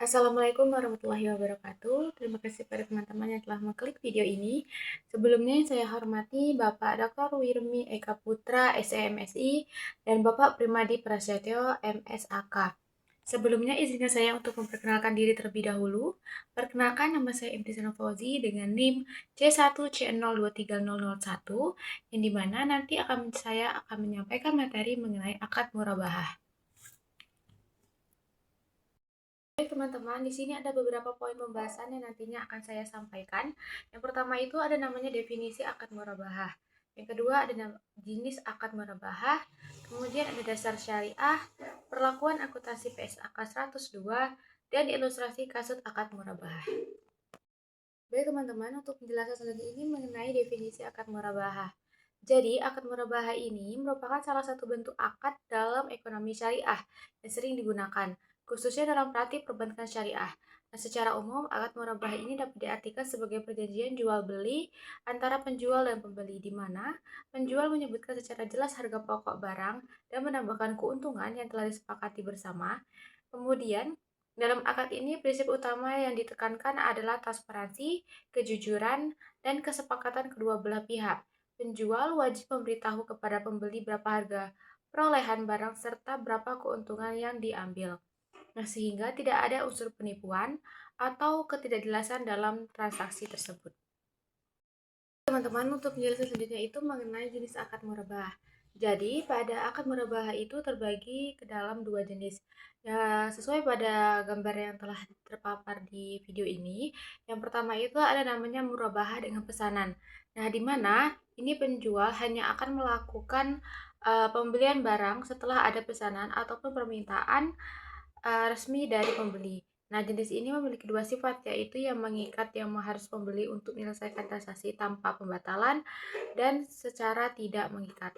Assalamualaikum warahmatullahi wabarakatuh. Terima kasih pada teman-teman yang telah mengklik video ini. Sebelumnya saya hormati Bapak Dr. Wirmi Eka Putra, SEMSI, dan Bapak Primadi Prasetyo, MSAK. Sebelumnya izinkan saya untuk memperkenalkan diri terlebih dahulu. Perkenalkan, nama saya Imtisana Fauzi dengan NIM C1C023001, yang dimana nanti saya akan menyampaikan materi mengenai akad murabahah. Baik teman-teman, di sini ada beberapa poin pembahasan yang nantinya akan saya sampaikan. Yang pertama itu ada namanya definisi akad murabahah. Yang kedua ada jenis akad murabahah. Kemudian ada dasar syariah, perlakuan akuntansi PSAK 102, dan ilustrasi kasus akad murabahah. Baik teman-teman, untuk penjelasan selanjutnya ini mengenai definisi akad murabahah. Jadi, akad murabahah ini merupakan salah satu bentuk akad dalam ekonomi syariah yang sering digunakan, khususnya dalam praktik perbankan syariah. Nah, secara umum, akad murabahah ini dapat diartikan sebagai perjanjian jual beli antara penjual dan pembeli, di mana penjual menyebutkan secara jelas harga pokok barang dan menambahkan keuntungan yang telah disepakati bersama. Kemudian, dalam akad ini, prinsip utama yang ditekankan adalah transparansi, kejujuran, dan kesepakatan kedua belah pihak. Penjual wajib memberitahu kepada pembeli berapa harga perolehan barang serta berapa keuntungan yang diambil. Nah, sehingga tidak ada unsur penipuan atau ketidakjelasan dalam transaksi tersebut. Teman-teman, untuk penjelasan selanjutnya itu mengenai jenis akad murabahah. Jadi, pada akad murabahah itu terbagi ke dalam dua jenis. Ya, sesuai pada gambar yang telah terpapar di video ini, yang pertama itu ada namanya murabahah dengan pesanan. Nah, di mana ini penjual hanya akan melakukan pembelian barang setelah ada pesanan ataupun permintaan resmi dari pembeli. Nah, jenis ini memiliki dua sifat, yaitu yang mengikat yang harus pembeli untuk menyelesaikan transaksi tanpa pembatalan dan secara tidak mengikat.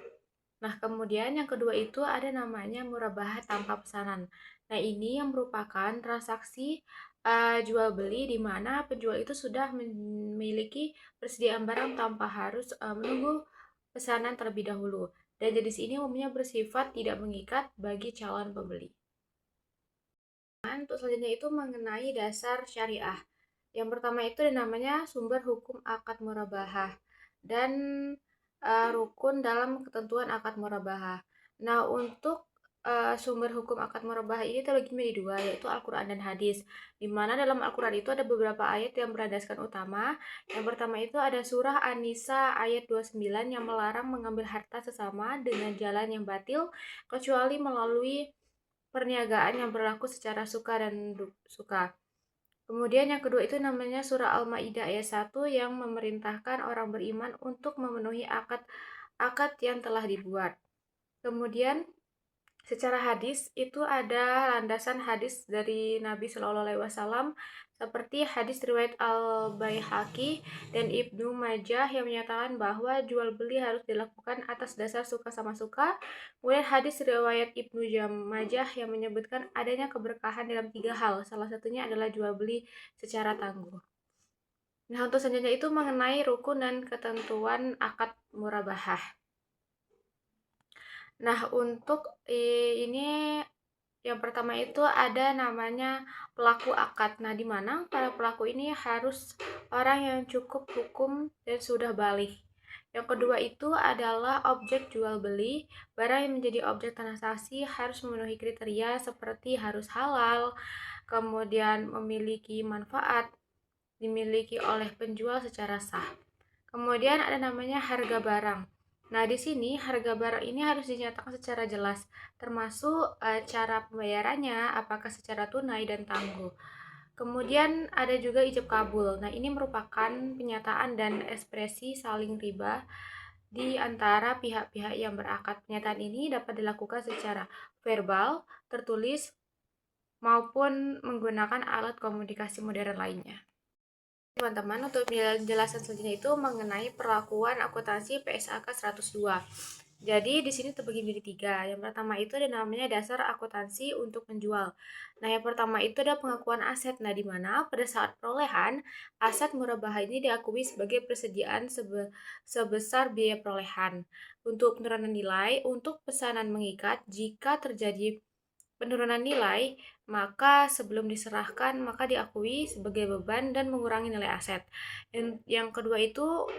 Nah, kemudian yang kedua itu ada namanya murabahah tanpa pesanan. Nah, ini yang merupakan transaksi jual beli di mana penjual itu sudah memiliki persediaan barang tanpa harus menunggu pesanan terlebih dahulu. Dan jenis ini umumnya bersifat tidak mengikat bagi calon pembeli. Untuk selanjutnya itu mengenai dasar syariah. Yang pertama itu namanya sumber hukum akad murabahah dan rukun dalam ketentuan akad murabahah. Nah, untuk sumber hukum akad murabahah ini terbagi menjadi dua, yaitu Al-Quran dan hadis. Di mana dalam Al-Quran itu ada beberapa ayat yang berlandaskan utama. Yang pertama itu ada surah An-Nisa ayat 29 yang melarang mengambil harta sesama dengan jalan yang batil, kecuali melalui perniagaan yang berlaku secara suka dan suka. Kemudian yang kedua itu namanya surah Al-Maidah ayat 1 yang memerintahkan orang beriman untuk memenuhi akad yang telah dibuat. Kemudian secara hadis itu ada landasan hadis dari Nabi Shallallahu Alaihi Wasallam seperti hadis riwayat Al-Baihaqi dan Ibnu Majah yang menyatakan bahwa jual beli harus dilakukan atas dasar suka sama suka. Kemudian hadis riwayat Ibnu Majah yang menyebutkan adanya keberkahan dalam tiga hal. Salah satunya adalah jual beli secara tangguh. Nah, untuk selanjutnya itu mengenai rukun dan ketentuan akad murabahah. Nah, untuk ini yang pertama itu ada namanya pelaku akad. Nah, di mana para pelaku ini harus orang yang cukup hukum dan sudah baligh. Yang kedua itu adalah objek jual beli. Barang yang menjadi objek transaksi harus memenuhi kriteria seperti harus halal, kemudian memiliki manfaat, dimiliki oleh penjual secara sah. Kemudian ada namanya harga barang. Nah, di sini harga barang ini harus dinyatakan secara jelas, termasuk cara pembayarannya, apakah secara tunai dan tangguh. Kemudian ada juga ijab kabul. Nah, ini merupakan penyataan dan ekspresi saling riba di antara pihak-pihak yang berakad. Pernyataan ini dapat dilakukan secara verbal, tertulis, maupun menggunakan alat komunikasi modern lainnya. Teman-teman, untuk penjelasan selanjutnya itu mengenai perlakuan akuntansi PSAK 102. Jadi di sini terbagi menjadi tiga. Yang pertama itu ada namanya dasar akuntansi untuk penjual. Nah, yang pertama itu ada pengakuan aset. Nah, di mana pada saat perolehan aset murabahah ini diakui sebagai persediaan sebesar biaya perolehan. Untuk penurunan nilai, untuk pesanan mengikat jika terjadi penurunan nilai maka sebelum diserahkan maka diakui sebagai beban dan mengurangi nilai aset. Yang kedua itu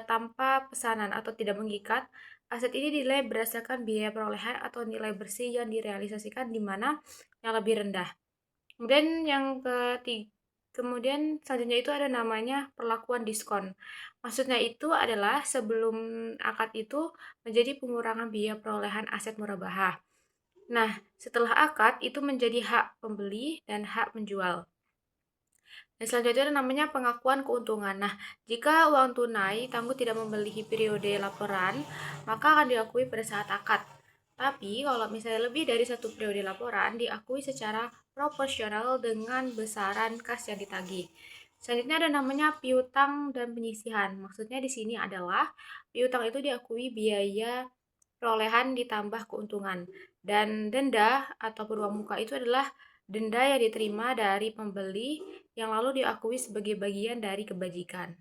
tanpa pesanan atau tidak mengikat. Aset ini dinilai berdasarkan biaya perolehan atau nilai bersih yang direalisasikan di mana yang lebih rendah. Kemudian selanjutnya itu ada namanya perlakuan diskon. Maksudnya itu adalah sebelum akad itu menjadi pengurangan biaya perolehan aset murabahah. Nah, setelah akad itu menjadi hak pembeli dan hak menjual. Dan selanjutnya ada namanya pengakuan keuntungan. Nah, jika uang tunai tangguh tidak membeli periode laporan, maka akan diakui pada saat akad. Tapi kalau misalnya lebih dari satu periode laporan, diakui secara proporsional dengan besaran kas yang ditagih. Selanjutnya ada namanya piutang dan penyisihan. Maksudnya di sini adalah piutang itu diakui biaya perolehan ditambah keuntungan. Dan denda atau uang muka itu adalah denda yang diterima dari pembeli yang lalu diakui sebagai bagian dari kebajikan.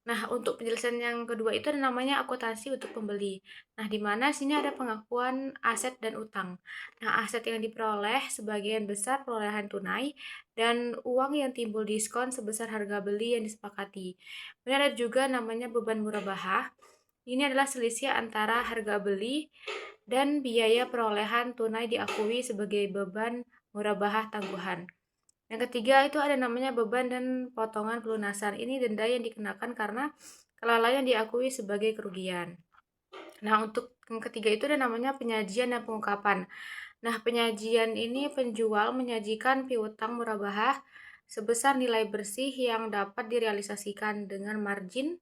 Nah, untuk penjelasan yang kedua itu ada namanya akuntansi untuk pembeli. Nah, di mana sini ada pengakuan aset dan utang. Nah, aset yang diperoleh sebagian besar perolehan tunai dan uang yang timbul diskon sebesar harga beli yang disepakati. Kemudian ada juga namanya beban murabahah. Ini adalah selisih antara harga beli dan biaya perolehan tunai diakui sebagai beban murabahah tangguhan. Yang ketiga itu ada namanya beban dan potongan pelunasan. Ini denda yang dikenakan karena kelalaian diakui sebagai kerugian. Nah, untuk yang ketiga itu ada namanya penyajian dan pengungkapan. Nah, penyajian ini penjual menyajikan piutang murabahah sebesar nilai bersih yang dapat direalisasikan dengan margin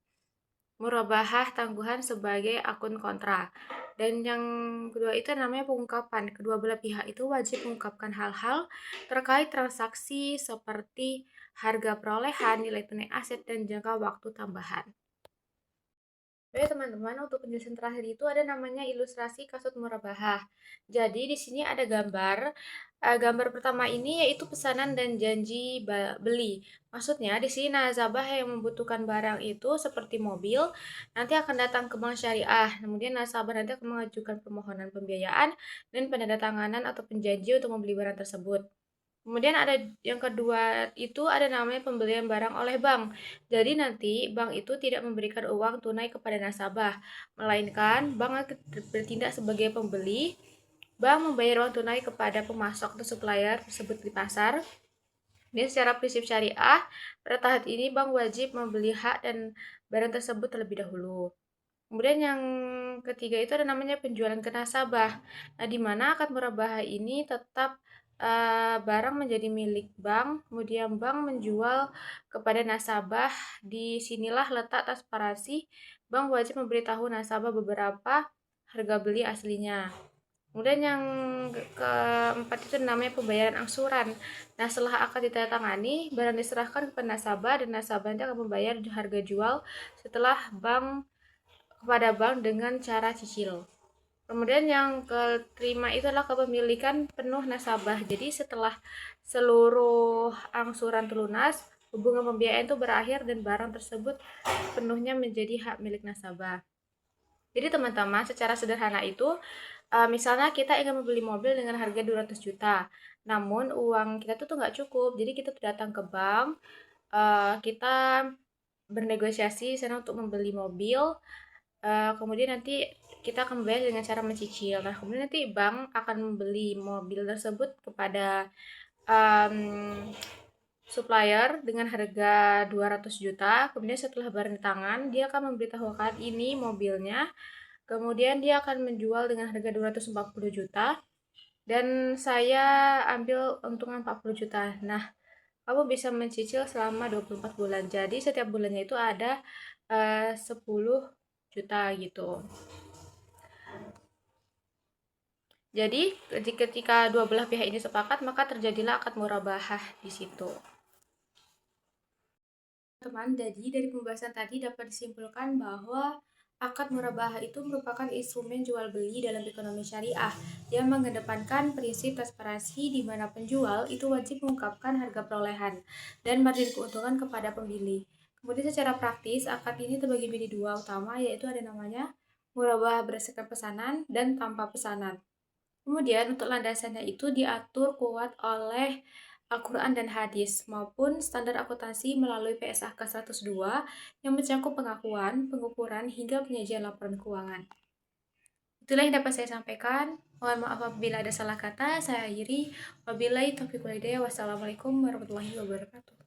murabahah tangguhan sebagai akun kontra. Dan yang kedua itu namanya pengungkapan. Kedua belah pihak itu wajib mengungkapkan hal-hal terkait transaksi seperti harga perolehan, nilai tunai aset, dan jangka waktu tambahan. Oke teman-teman, untuk penjelasan terakhir itu ada namanya ilustrasi kasut murabahah. Jadi di sini ada gambar. Gambar pertama ini yaitu pesanan dan janji beli. Maksudnya di sini nasabah yang membutuhkan barang itu seperti mobil nanti akan datang ke bank syariah. Kemudian nasabah nanti akan mengajukan permohonan pembiayaan dan penandatanganan atau penjanji untuk membeli barang tersebut. Kemudian ada yang kedua itu ada namanya pembelian barang oleh bank. Jadi nanti bank itu tidak memberikan uang tunai kepada nasabah, melainkan bank akan bertindak sebagai pembeli. Bank membayar uang tunai kepada pemasok atau supplier tersebut di pasar. Dan secara prinsip syariah, pada tahap ini bank wajib membeli hak dan barang tersebut terlebih dahulu. Kemudian yang ketiga itu ada namanya penjualan ke nasabah. Nah, di mana akad murabahah ini tetap barang menjadi milik bank, kemudian bank menjual kepada nasabah. Di sinilah letak transparansi. Bank wajib memberitahu nasabah beberapa harga beli aslinya. Kemudian yang keempat itu namanya pembayaran angsuran. Nah, setelah akad ditandatangani, barang diserahkan kepada nasabah dan nasabah nanti akan membayar harga jual setelah kepada bank dengan cara cicil. Kemudian yang kelima itu adalah kepemilikan penuh nasabah. Jadi setelah seluruh angsuran terlunas, hubungan pembiayaan itu berakhir dan barang tersebut penuhnya menjadi hak milik nasabah. Jadi teman-teman, secara sederhana itu misalnya kita ingin membeli mobil dengan harga 200 juta. Namun uang kita tuh nggak cukup. Jadi kita tuh datang ke bank, kita bernegosiasi sana untuk membeli mobil. Kemudian nanti kita akan membayar dengan cara mencicil. Nah, kemudian nanti bank akan membeli mobil tersebut kepada supplier dengan harga 200 juta. Kemudian setelah barang di tangan, dia akan memberitahukan ini mobilnya. Kemudian dia akan menjual dengan harga 240 juta dan saya ambil untungan 40 juta. Nah, kamu bisa mencicil selama 24 bulan. Jadi setiap bulannya itu ada 10 juta gitu. Jadi ketika dua belah pihak ini sepakat, maka terjadilah akad murabahah di situ. Teman, jadi dari pembahasan tadi dapat disimpulkan bahwa akad murabahah itu merupakan instrumen jual beli dalam ekonomi syariah yang mengedepankan prinsip transparansi di mana penjual itu wajib mengungkapkan harga perolehan dan margin keuntungan kepada pembeli. Kemudian secara praktis, akad ini terbagi menjadi dua utama, yaitu ada namanya murabahah berdasarkan pesanan dan tanpa pesanan. Kemudian untuk landasannya itu diatur kuat oleh Al-Quran dan hadis maupun standar akuntansi melalui PSAK 102 yang mencakup pengakuan, pengukuran, hingga penyajian laporan keuangan. Itulah yang dapat saya sampaikan. Mohon maaf apabila ada salah kata. Saya akhiri. Wabillahi taufiq wal hidayah. Wassalamualaikum warahmatullahi wabarakatuh.